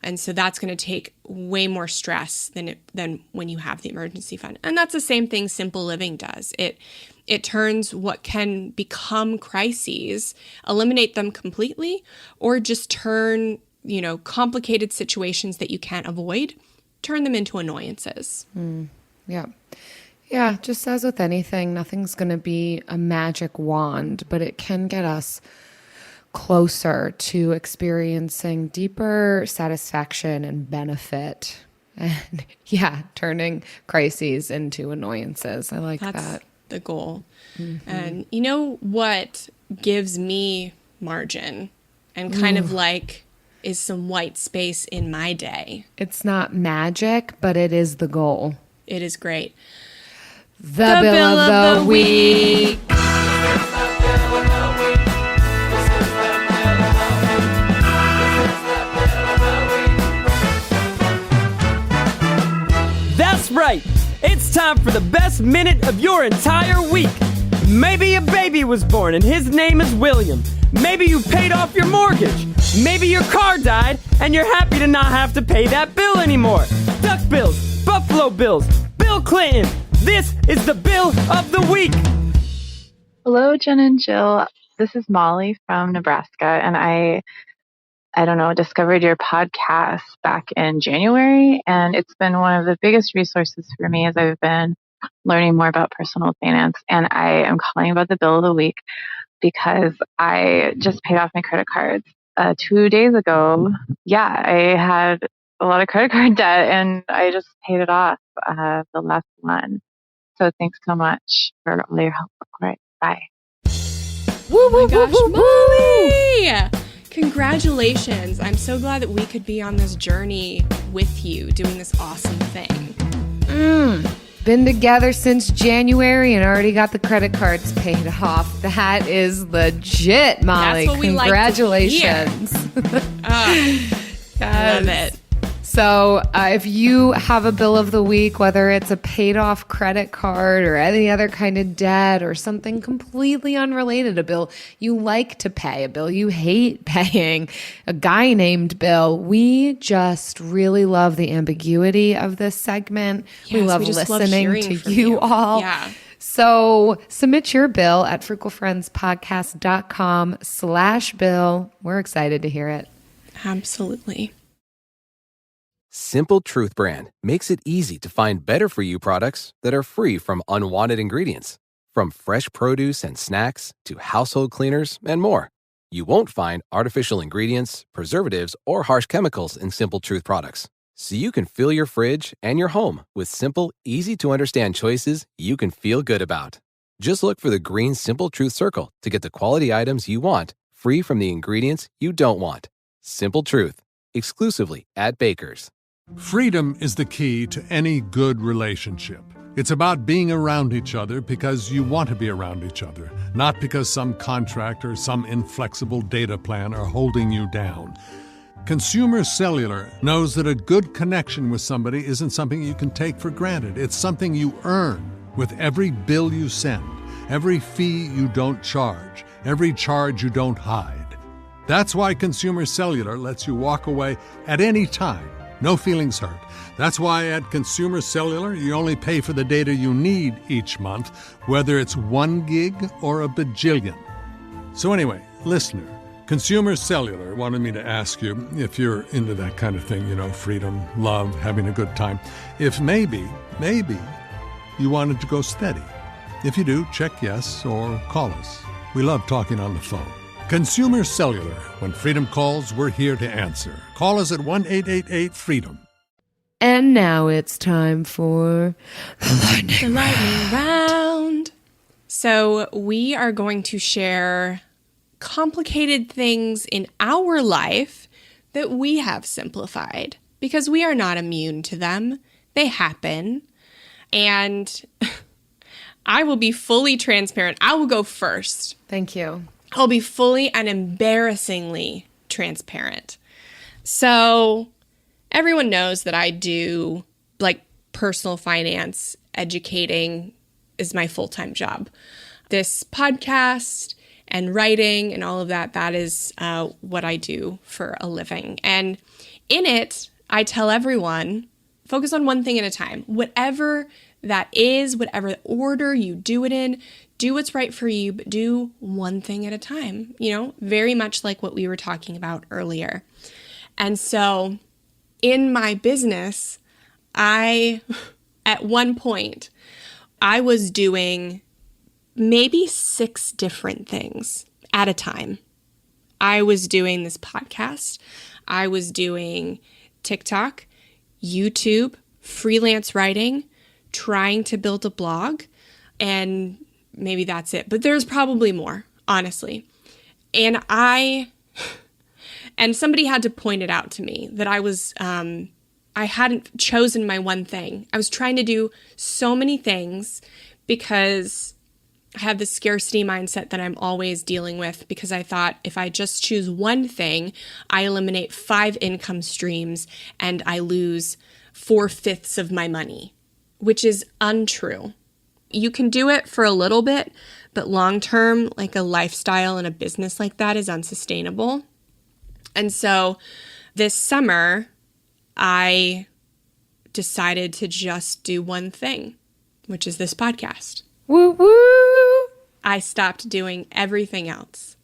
And so that's going to take way more stress than when you have the emergency fund. And that's the same thing simple living does. It turns what can become crises, eliminate them completely, or just turn, complicated situations that you can't avoid, turn them into annoyances. Yeah, just as with anything, nothing's going to be a magic wand, but it can get us closer to experiencing deeper satisfaction and benefit. And turning crises into annoyances. I like that. That's the goal. And you know what gives me margin and kind of like is some white space in my day? It's not magic, but it is the goal. It is great. The bill of the week. That's right. It's time for the best minute of your entire week. Maybe a baby was born and his name is William. Maybe you paid off your mortgage. Maybe your car died and you're happy to not have to pay that bill anymore. Duck bills, Buffalo Bills, Bill Clinton. This is the bill of the week. Hello, Jen and Jill. This is Molly from Nebraska, and I don't know, discovered your podcast back in January, and it's been one of the biggest resources for me as I've been learning more about personal finance. And I am calling about the bill of the week because I just paid off my credit cards 2 days ago. Yeah, I had a lot of credit card debt, and I just paid it off, the last one. So thanks so much for all your help. All right, bye. Oh my gosh, Molly! Congratulations. I'm so glad that we could be on this journey with you, doing this awesome thing. Been together since January and already got the credit cards paid off. That is legit, Molly. That's what we Congratulations. like to hear. I love it. So if you have a bill of the week, whether it's a paid off credit card or any other kind of debt or something completely unrelated, a bill you like to pay, a bill you hate paying, a guy named Bill, we just really love the ambiguity of this segment. Yes, we love just listening hearing to from you all. Yeah. So submit your bill at frugalfriendspodcast.com/bill. We're excited to hear it. Absolutely. Simple Truth brand makes it easy to find better-for-you products that are free from unwanted ingredients. From fresh produce and snacks to household cleaners and more. You won't find artificial ingredients, preservatives, or harsh chemicals in Simple Truth products. So you can fill your fridge and your home with simple, easy-to-understand choices you can feel good about. Just look for the green Simple Truth circle to get the quality items you want, free from the ingredients you don't want. Simple Truth, exclusively at Baker's. Freedom is the key to any good relationship. It's about being around each other because you want to be around each other, not because some contract or some inflexible data plan are holding you down. Consumer Cellular knows that a good connection with somebody isn't something you can take for granted. It's something you earn with every bill you send, every fee you don't charge, every charge you don't hide. That's why Consumer Cellular lets you walk away at any time. No feelings hurt. That's why at Consumer Cellular, you only pay for the data you need each month, whether it's 1 gig or a bajillion. So anyway, listener, Consumer Cellular wanted me to ask you if you're into that kind of thing, freedom, love, having a good time. If maybe you wanted to go steady. If you do, check yes or call us. We love talking on the phone. Consumer Cellular. When freedom calls, we're here to answer. Call us at 1-888-FREEDOM. And now it's time for The lightning round. So we are going to share complicated things in our life that we have simplified because we are not immune to them. They happen. And I will be fully transparent. I will go first. Thank you. I'll be fully and embarrassingly transparent. So everyone knows that I do personal finance, educating is my full-time job. This podcast and writing and all of that is what I do for a living. And in it, I tell everyone, focus on one thing at a time. Whatever that is, whatever order you do it in, do what's right for you, but do one thing at a time, very much like what we were talking about earlier. And so in my business, at one point, I was doing maybe 6 different things at a time. I was doing this podcast. I was doing TikTok, YouTube, freelance writing, trying to build a blog, and maybe that's it. But there's probably more, honestly. And somebody had to point it out to me that I hadn't chosen my one thing. I was trying to do so many things because I have this scarcity mindset that I'm always dealing with because I thought if I just choose one thing, I eliminate 5 income streams and I lose 4/5 of my money, which is untrue. You can do it for a little bit, but long term, a lifestyle and a business like that is unsustainable. And so this summer, I decided to just do one thing, which is this podcast. Woo woo! I stopped doing everything else,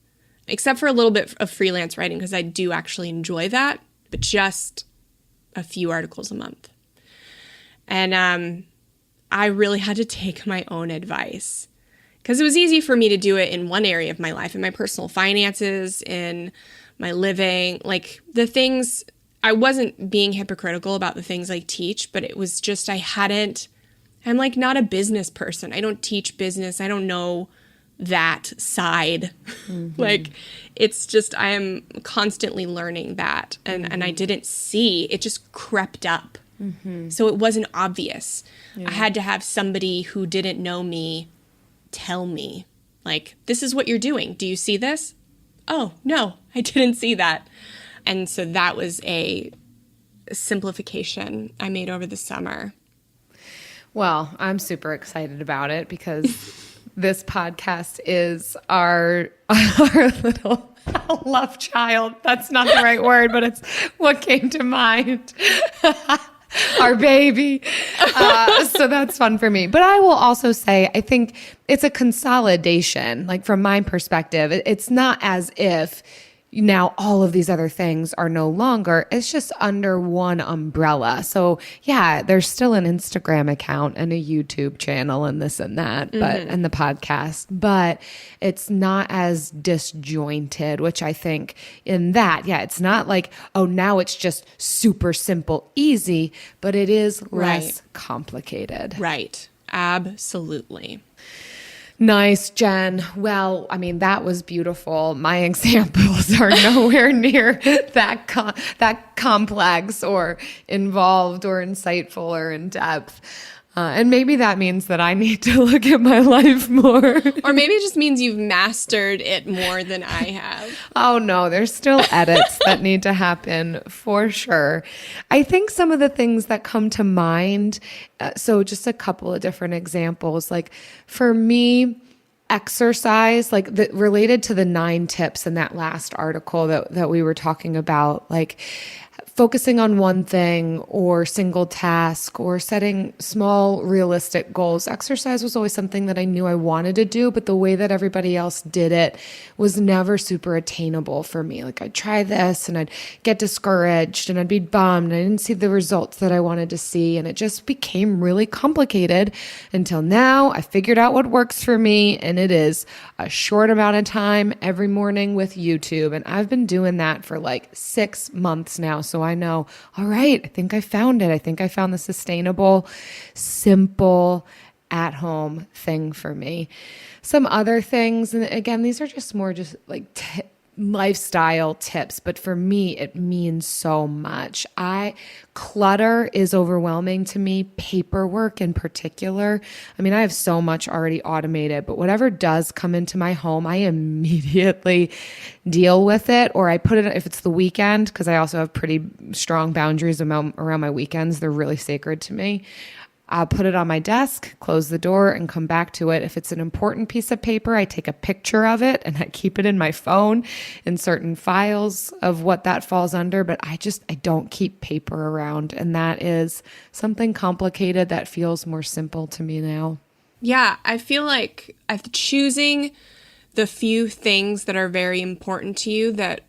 except for a little bit of freelance writing, because I do actually enjoy that, but just a few articles a month. And I really had to take my own advice, because it was easy for me to do it in one area of my life, in my personal finances, in my living, like the things. I wasn't being hypocritical about the things I teach, but it was just I'm like not a business person. I don't teach business. I don't know that side. Like it's just, I am constantly learning that. And I didn't see, it just crept up. So it wasn't obvious. I had to have somebody who didn't know me tell me, like, this is what you're doing. Do you see this? Oh, no, I didn't see that. And so that was a simplification I made over the summer. Well, I'm super excited about it because this podcast is our little love child. That's not the right word, but it's what came to mind. Our baby. So that's fun for me. But I will also say, I think it's a consolidation. Like from my perspective, it's not as if now all of these other things are no longer. It's just under one umbrella. So yeah, there's still an Instagram account and a YouTube channel and this and that, but and the podcast, but it's not as disjointed, which I think in that, yeah, it's not like, oh, now it's just super simple, easy, but it is less complicated. Right. Absolutely. Nice, Jen. Well, I mean, that was beautiful. My examples are nowhere near that complex or involved or insightful or in depth. And maybe that means that I need to look at my life more. Or maybe it just means you've mastered it more than I have. Oh, no, there's still edits that need to happen for sure. I think some of the things that come to mind, so just a couple of different examples, like for me, exercise, like related to the 9 tips in that last article that we were talking about, like focusing on one thing or single task or setting small realistic goals. Exercise was always something that I knew I wanted to do, but the way that everybody else did it was never super attainable for me. Like I'd try this and I'd get discouraged and I'd be bummed. I didn't see the results that I wanted to see. And it just became really complicated until now I figured out what works for me. And it is a short amount of time every morning with YouTube. And I've been doing that for like 6 months now. So I know, all right, I think I found it. I think I found the sustainable, simple, at-home thing for me. Some other things, and again, these are just more just like lifestyle tips, but for me, it means so much. Clutter is overwhelming to me, paperwork in particular. I mean, I have so much already automated, but whatever does come into my home, I immediately deal with it, or I put it, if it's the weekend, because I also have pretty strong boundaries around my weekends. They're really sacred to me. I'll put it on my desk, close the door, and come back to it. If it's an important piece of paper, I take a picture of it and I keep it in my phone in certain files of what that falls under. But I don't keep paper around. And that is something complicated that feels more simple to me now. Yeah, I feel like choosing the few things that are very important to you that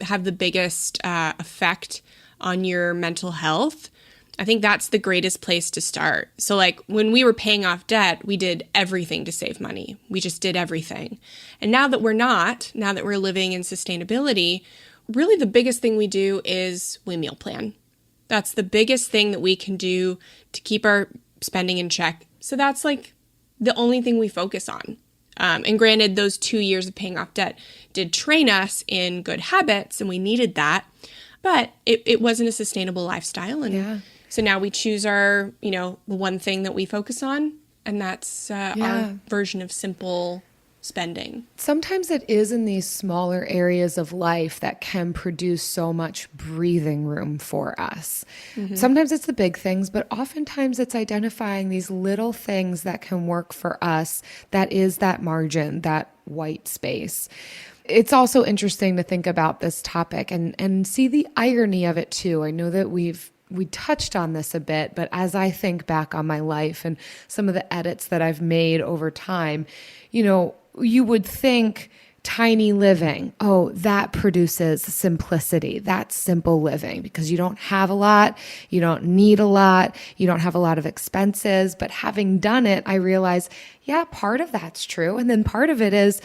have the biggest effect on your mental health, I think that's the greatest place to start. So like when we were paying off debt, we did everything to save money. We just did everything. And now that we're living in sustainability, really the biggest thing we do is we meal plan. That's the biggest thing that we can do to keep our spending in check. So that's like the only thing we focus on. And granted, those 2 years of paying off debt did train us in good habits, and we needed that. But it wasn't a sustainable lifestyle. And so now we choose our, the one thing that we focus on, and that's our version of simple spending. Sometimes it is in these smaller areas of life that can produce so much breathing room for us. Mm-hmm. Sometimes it's the big things, but oftentimes it's identifying these little things that can work for us. That is that margin, that white space. It's also interesting to think about this topic and see the irony of it too. I know that we've we touched on this a bit, but as I think back on my life and some of the edits that I've made over time, you would think tiny living, oh, that produces simplicity. That's simple living because you don't have a lot, you don't need a lot, you don't have a lot of expenses. But having done it, I realize, yeah, part of that's true. And then part of it is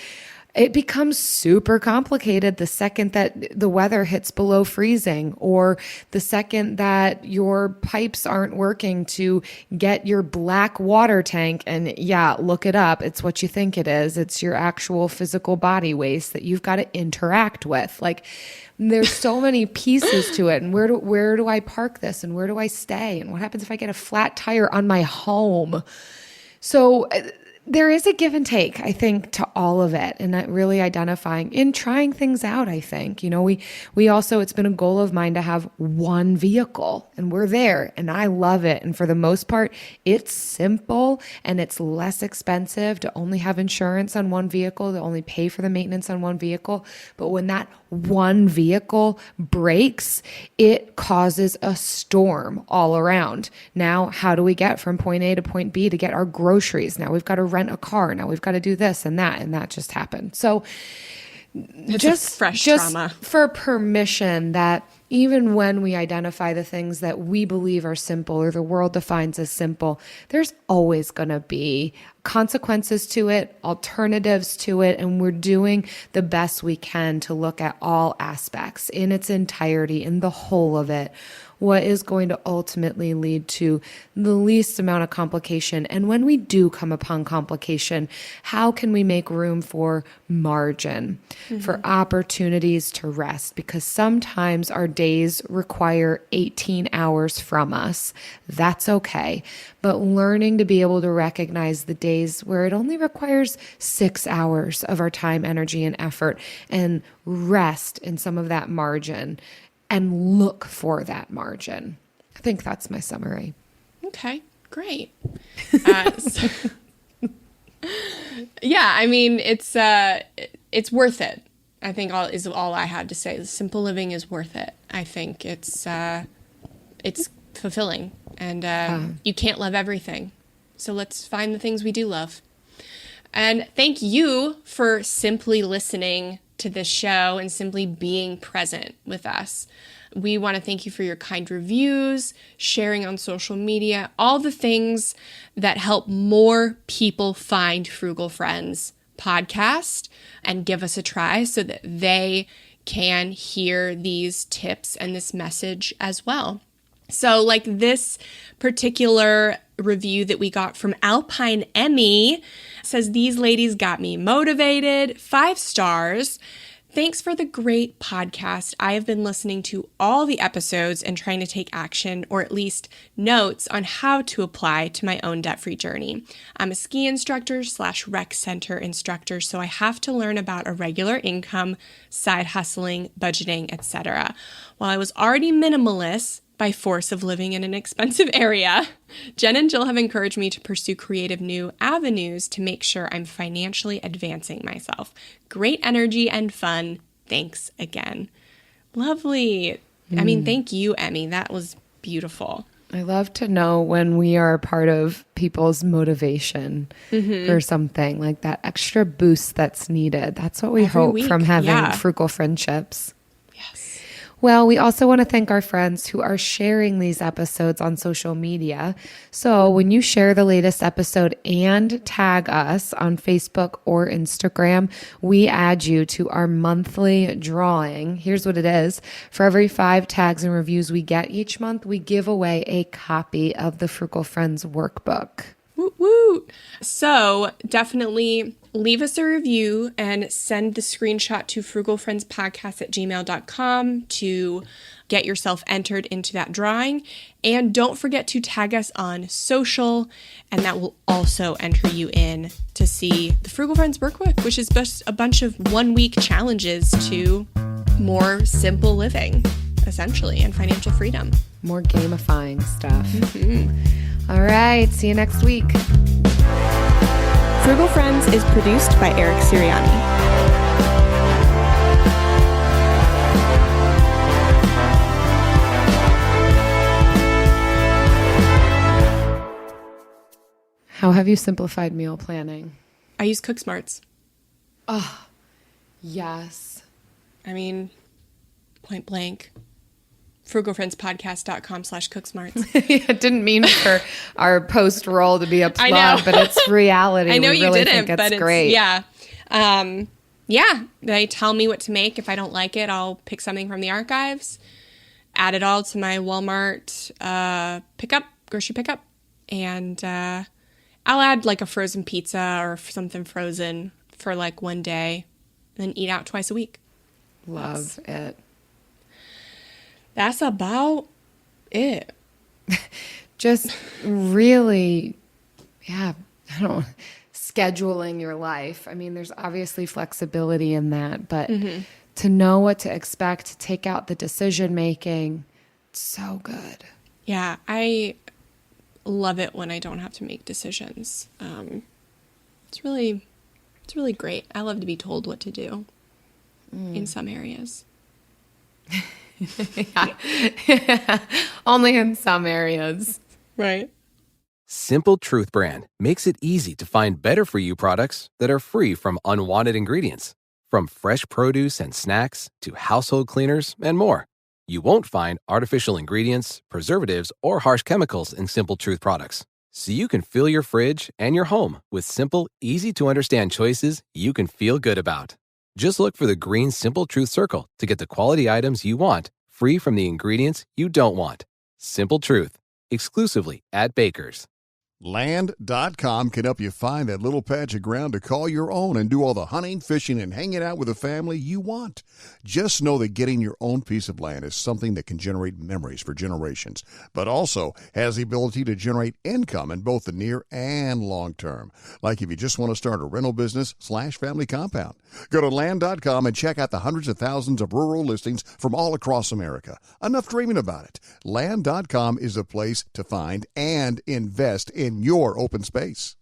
it becomes super complicated the second that the weather hits below freezing, or the second that your pipes aren't working to get your black water tank. And yeah, look it up. It's what you think it is. It's your actual physical body waste that you've got to interact with. Like, there's so many pieces to it. And where do I park this? And where do I stay? And what happens if I get a flat tire on my home? So there is a give and take, I think, to all of it, and really identifying and trying things out. I think, we also, it's been a goal of mine to have one vehicle, and we're there, and I love it. And for the most part, it's simple and it's less expensive to only have insurance on one vehicle, to only pay for the maintenance on one vehicle. But when that one vehicle breaks, it causes a storm all around. Now, how do we get from point A to point B to get our groceries? Now we've got to rent a car. Now we've got to do this and that just happened. So it's just trauma. For permission that even when we identify the things that we believe are simple or the world defines as simple, there's always going to be consequences to it, alternatives to it, and we're doing the best we can to look at all aspects in its entirety, in the whole of it, what is going to ultimately lead to the least amount of complication. And when we do come upon complication, how can we make room for margin, for opportunities to rest? Because sometimes our days require 18 hours from us. That's okay. But learning to be able to recognize the days where it only requires 6 hours of our time, energy, and effort, and rest in some of that margin, and look for that margin. I think that's my summary. Okay, great. Yeah, I mean, it's worth it. I think all I had to say. Simple living is worth it. I think it's fulfilling, and you can't love everything. So let's find the things we do love. And thank you for simply listening to this show and simply being present with us. We want to thank you for your kind reviews, sharing on social media, all the things that help more people find Frugal Friends podcast and give us a try so that they can hear these tips and this message as well. So like this particular review that we got from Alpine Emmy says, "These ladies got me motivated, 5 stars. Thanks for the great podcast. I have been listening to all the episodes and trying to take action, or at least notes on how to apply to my own debt-free journey. I'm a ski instructor / rec center instructor, so I have to learn about a regular income, side hustling, budgeting, etc. While I was already minimalist by force of living in an expensive area, Jen and Jill have encouraged me to pursue creative new avenues to make sure I'm financially advancing myself. Great energy and fun. Thanks again." Lovely. I mean, thank you, Emmy. That was beautiful. I love to know when we are a part of people's motivation for something, like that extra boost that's needed. That's what we hope from having frugal friendships. Well, we also want to thank our friends who are sharing these episodes on social media. So when you share the latest episode and tag us on Facebook or Instagram, we add you to our monthly drawing. Here's what it is. For every 5 tags and reviews we get each month, we give away a copy of the Frugal Friends workbook. Woot woot. So definitely leave us a review and send the screenshot to frugalfriendspodcast@gmail.com to get yourself entered into that drawing. And don't forget to tag us on social, and that will also enter you in to see the Frugal Friends workbook, which is just a bunch of 1-week challenges to more simple living, essentially, and financial freedom. More gamifying stuff. All right. See you next week. Frugal Friends is produced by Eric Siriani. How have you simplified meal planning? I use Cook Smarts. Oh, yes. I mean, point blank. frugalfriendspodcast.com/cooksmarts. I didn't mean for our post roll to be a plug, I know. but it's reality. I know we you really didn't, think but it's great. Yeah. Yeah. They tell me what to make. If I don't like it, I'll pick something from the archives, add it all to my Walmart grocery pickup, and I'll add like a frozen pizza or something frozen for like one day, and then eat out twice a week. Love it. That's about it. Just really, scheduling your life. I mean, there's obviously flexibility in that, but to know what to expect, to take out the decision making, it's so good. Yeah, I love it when I don't have to make decisions. It's really great. I love to be told what to do in some areas. Only in some areas. Right. Simple Truth brand makes it easy to find better-for-you products that are free from unwanted ingredients. From fresh produce and snacks to household cleaners and more. You won't find artificial ingredients, preservatives, or harsh chemicals in Simple Truth products. So you can fill your fridge and your home with simple, easy-to-understand choices you can feel good about. Just look for the green Simple Truth circle to get the quality items you want, free from the ingredients you don't want. Simple Truth, exclusively at Baker's. Land.com can help you find that little patch of ground to call your own and do all the hunting, fishing, and hanging out with the family you want. Just know that getting your own piece of land is something that can generate memories for generations, but also has the ability to generate income in both the near and long term. Like if you just want to start a rental business / family compound. Go to Land.com and check out the hundreds of thousands of rural listings from all across America. Enough dreaming about it. Land.com is a place to find and invest in your open space.